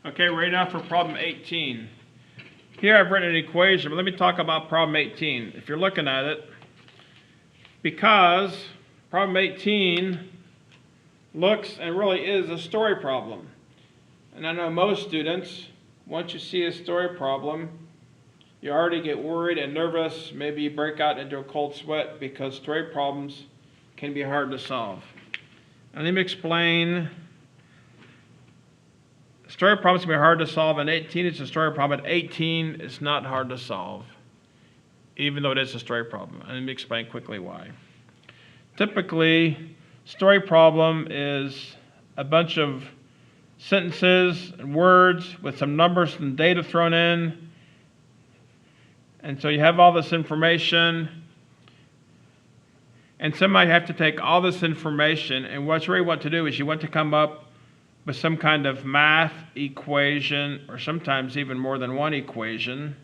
Okay, ready now for problem 18. Here I've written an equation, but let me talk about problem 18. If you're looking at it, because problem 18 looks and really is a story problem. And I know most students, once you see a story problem, you already get worried and nervous. Maybe you break out into a cold sweat because story problems can be hard to solve. And let me explain. Story problems can be hard to solve. In 18, it's a story problem. At 18, it's not hard to solve, even though it is a story problem. And let me explain quickly why. Typically, story problem is a bunch of sentences and words with some numbers and data thrown in. And so you have all this information, and somebody have to take all this information, and what you really want to do is you want to come up with some kind of math equation, or sometimes even more than one equation.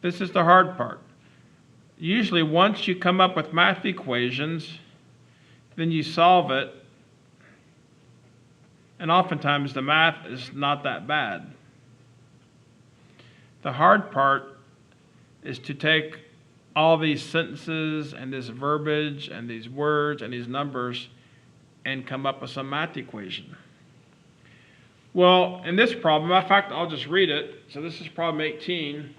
This is the hard part. Usually once you come up with math equations, then you solve it, and oftentimes the math is not that bad. The hard part is to take all these sentences and this verbiage and these words and these numbers and come up with some math equation. Well, in this problem, in fact, I'll just read it. So this is problem 18.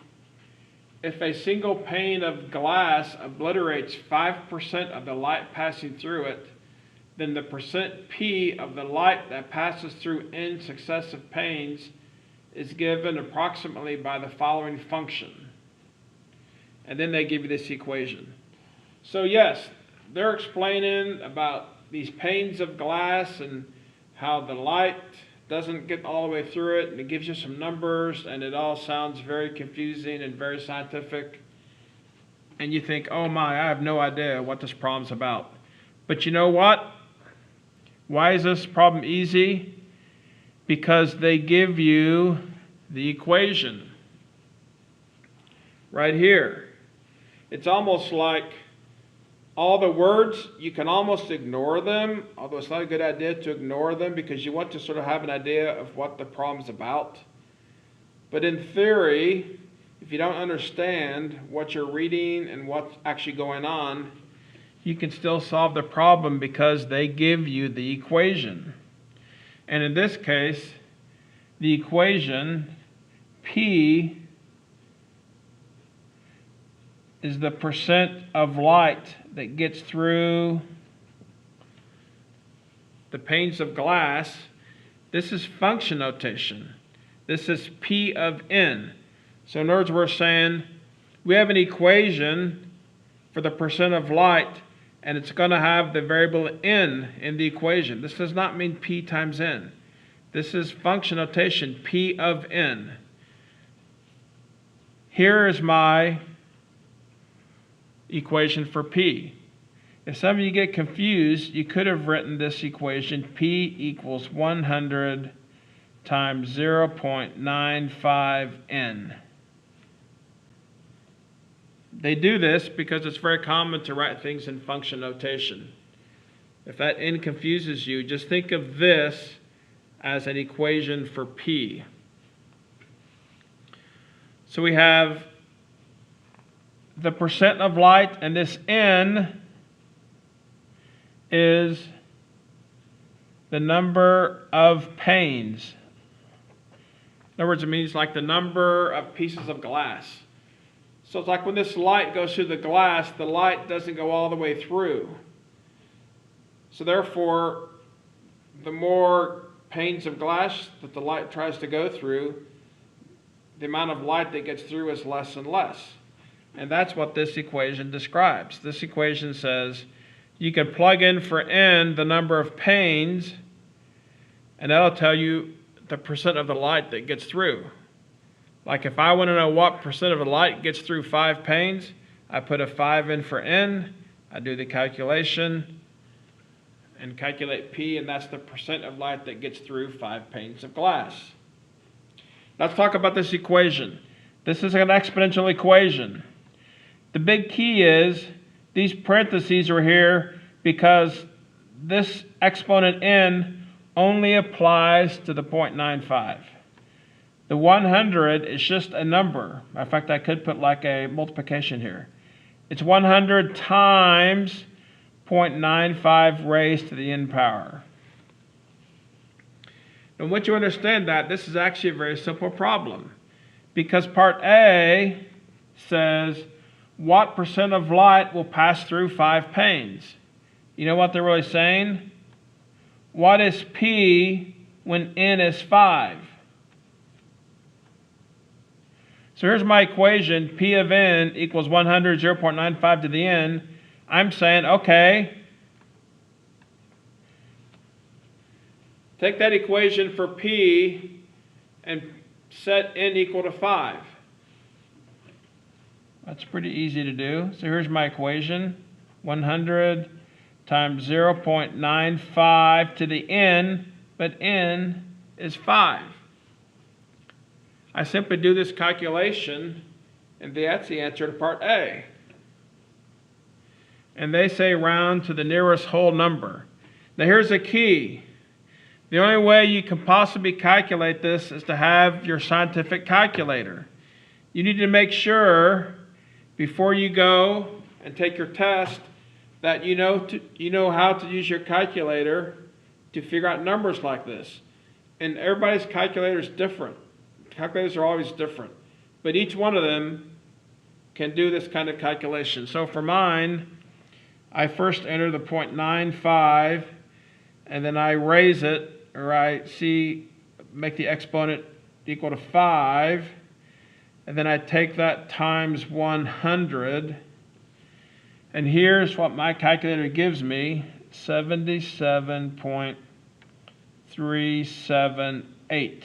If a single pane of glass obliterates 5% of the light passing through it, then the percent P of the light that passes through n successive panes is given approximately by the following function. And then they give you this equation. So yes, they're explaining about these panes of glass and how the light doesn't get all the way through it, and it gives you some numbers, and it all sounds very confusing and very scientific. And you think, oh my, I have no idea what this problem's about. But you know what? Why is this problem easy? Because they give you the equation right here. It's almost like all the words, you can almost ignore them, although it's not a good idea to ignore them because you want to sort of have an idea of what the problem's about. But in theory, if you don't understand what you're reading and what's actually going on, you can still solve the problem because they give you the equation. And in this case, the equation P is the percent of light that gets through the panes of glass. This is function notation. This is P of n. So in other words, we're saying we have an equation for the percent of light, and it's going to have the variable n in the equation. This does not mean P times n. This is function notation, P of n. Here is my equation for P. If some of you get confused, you could have written this equation, P equals 100 times 0.95 n. They do this because it's very common to write things in function notation. If that n confuses you, just think of this as an equation for P. So we have the percent of light, and this n is the number of panes. In other words, it means like the number of pieces of glass. So it's like when this light goes through the glass, the light doesn't go all the way through. So therefore, the more panes of glass that the light tries to go through, the amount of light that gets through is less and less. And that's what this equation describes. This equation says you can plug in for n the number of panes, and that'll tell you the percent of the light that gets through. Like if I want to know what percent of the light gets through 5 panes, I put a 5 in for n, I do the calculation, and calculate P, and that's the percent of light that gets through 5 panes of glass. Let's talk about this equation. This is an exponential equation. The big key is these parentheses are here because this exponent n only applies to the 0.95. The 100 is just a number. In fact, I could put like a multiplication here. It's 100 times 0.95 raised to the n power. And once you understand that, this is actually a very simple problem. Because part A says, what percent of light will pass through 5 panes? You know what they're really saying? What is P when n is 5? So here's my equation. P of n equals 100, 0.95 to the n. I'm saying, okay, take that equation for P and set n equal to 5. That's pretty easy to do. So here's my equation. 100 times 0.95 to the n, but n is 5. I simply do this calculation, and that's the answer to part A. And they say round to the nearest whole number. Now here's a key. The only way you can possibly calculate this is to have your scientific calculator. You need to make sure before you go and take your test that you know how to use your calculator to figure out numbers like this. And everybody's calculator is different. Calculators are always different. But each one of them can do this kind of calculation. So for mine, I first enter the 0.95, and then I raise it, or I make the exponent equal to 5, and then I take that times 100, and here's what my calculator gives me, 77.378.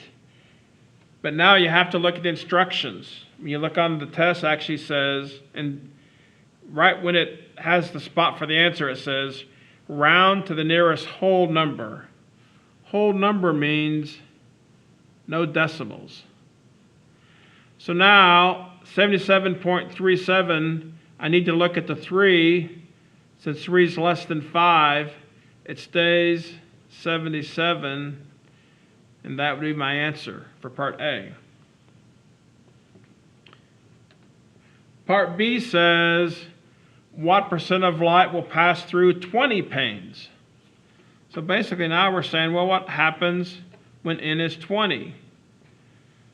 But now you have to look at the instructions. When you look on the test, it actually says, and right when it has the spot for the answer, it says, round to the nearest whole number. Whole number means no decimals. So now, 77.37, I need to look at the 3. Since 3 is less than 5, it stays 77, and that would be my answer for part A. Part B says, what percent of light will pass through 20 panes? So basically now we're saying, well, what happens when n is 20?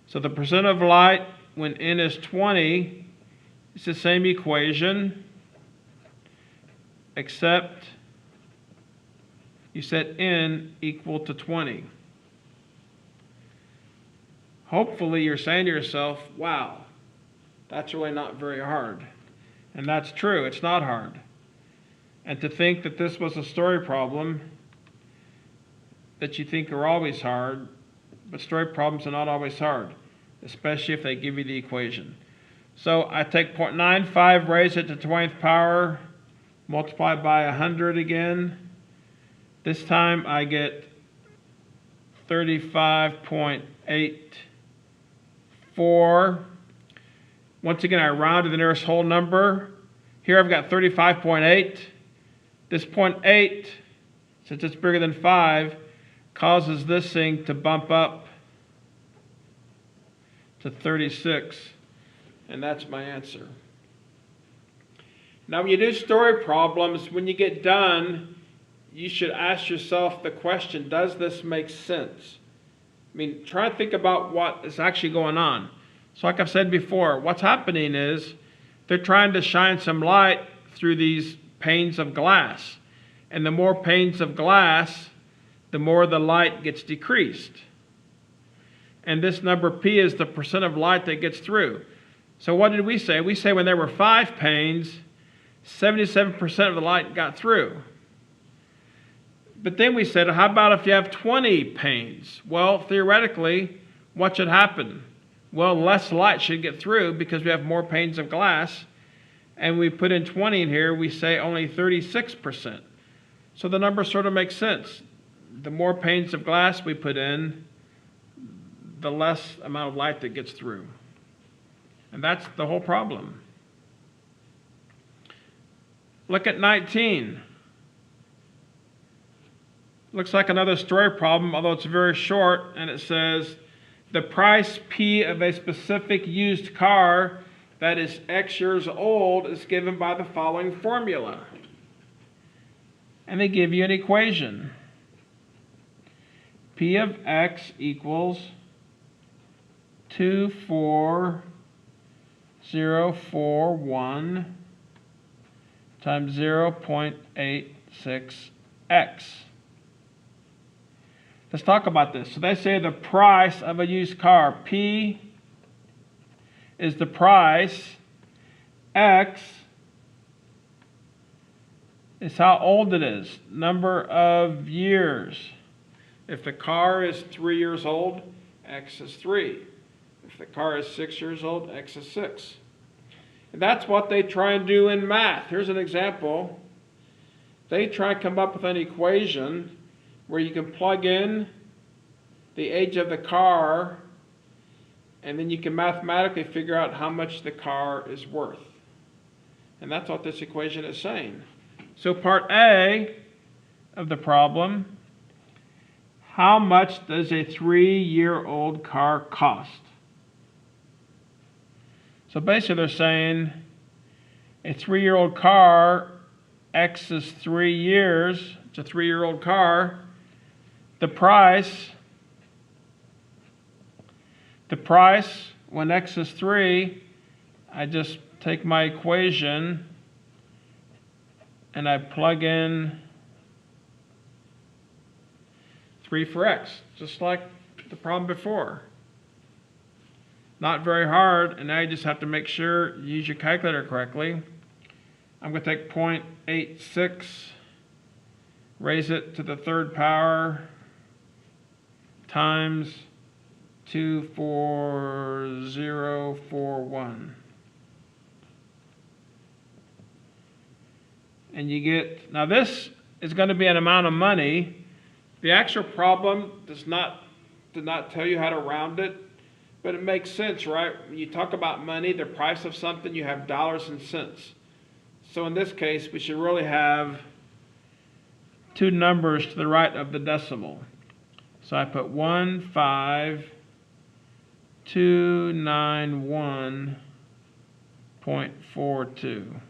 So the percent of light when n is 20 is the same equation, except you set n equal to 20. Hopefully you're saying to yourself, wow, that's really not very hard. And that's true, it's not hard. And to think that this was a story problem that you think are always hard, but story problems are not always hard, especially if they give you the equation. So I take 0.95, raise it to 20th power, multiply by 100 again. This time I get 35.84. Once again, I round to the nearest whole number. Here I've got 35.8. This 0.8, since it's bigger than 5, causes this thing to bump up to 36. And that's my answer. Now, when you do story problems, when you get done, you should ask yourself the question, does this make sense? I mean, try to think about what is actually going on. So like I've said before, what's happening is they're trying to shine some light through these panes of glass. And the more panes of glass, the more the light gets decreased. And this number P is the percent of light that gets through. So what did we say? We say when there were 5 panes, 77% of the light got through. But then we said, how about if you have 20 panes? Well, theoretically, what should happen? Well, less light should get through because we have more panes of glass. And we put in 20 in here, we say only 36%. So the number sort of makes sense. The more panes of glass we put in, the less amount of light that gets through. And that's the whole problem. Look at 19. Looks like another story problem, although it's very short, and it says the price P of a specific used car that is X years old is given by the following formula. And they give you an equation. P of X equals 24041 times 0.86x. Let's talk about this. So they say the price of a used car, P is the price, X is how old it is, number of years. If the car is 3 years old, X is 3. If the car is 6 years old, X is 6. And that's what they try and do in math. Here's an example. They try and come up with an equation where you can plug in the age of the car, and then you can mathematically figure out how much the car is worth. And that's what this equation is saying. So part A of the problem, how much does a 3-year-old car cost? So basically they're saying a 3-year-old car, X is 3 years, it's a 3-year-old car. The price when X is 3, I just take my equation and I plug in 3 for X, just like the problem before. Not very hard, and now you just have to make sure you use your calculator correctly. I'm going to take 0.86, raise it to the 3rd power, times 24041. And you get, now this is going to be an amount of money. The actual problem did not tell you how to round it, but it makes sense, right? When you talk about money, the price of something, you have dollars and cents. So in this case, we should really have 2 numbers to the right of the decimal. So I put 15291.42.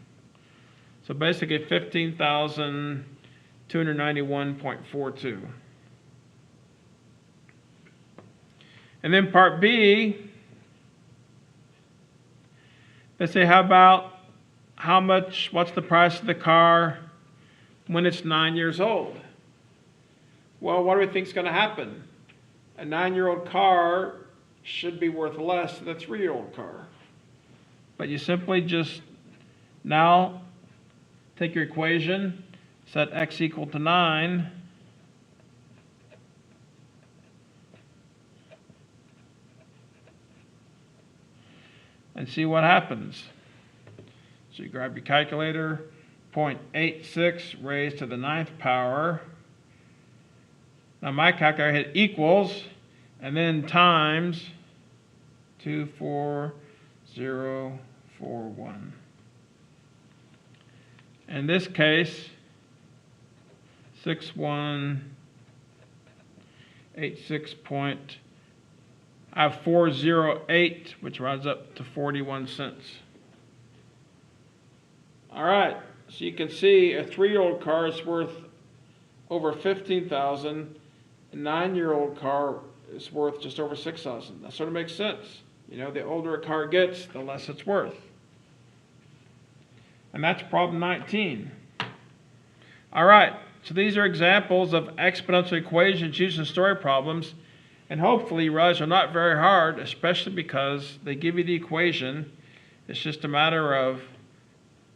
So basically 15,291.42. And then part B, they say what's the price of the car when it's 9 years old? Well, what do we think is going to happen? A 9-year-old car should be worth less than a 3-year-old car. But you simply just now take your equation, set X equal to 9, and see what happens. So you grab your calculator, 0.86 raised to the 9th power. Now my calculator hit equals, and then times 24041. In this case, 6186 point, I have 408, which rounds up to 41 cents. All right, so you can see a 3-year-old car is worth over 15,000. A 9-year-old car is worth just over 6,000. That sort of makes sense. You know, the older a car gets, the less it's worth. And that's problem 19. All right, so these are examples of exponential equations used in story problems. And hopefully you realize they're not very hard, especially because they give you the equation. It's just a matter of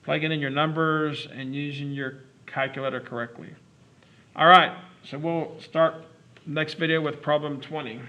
plugging in your numbers and using your calculator correctly. All right, so we'll start the next video with problem 20.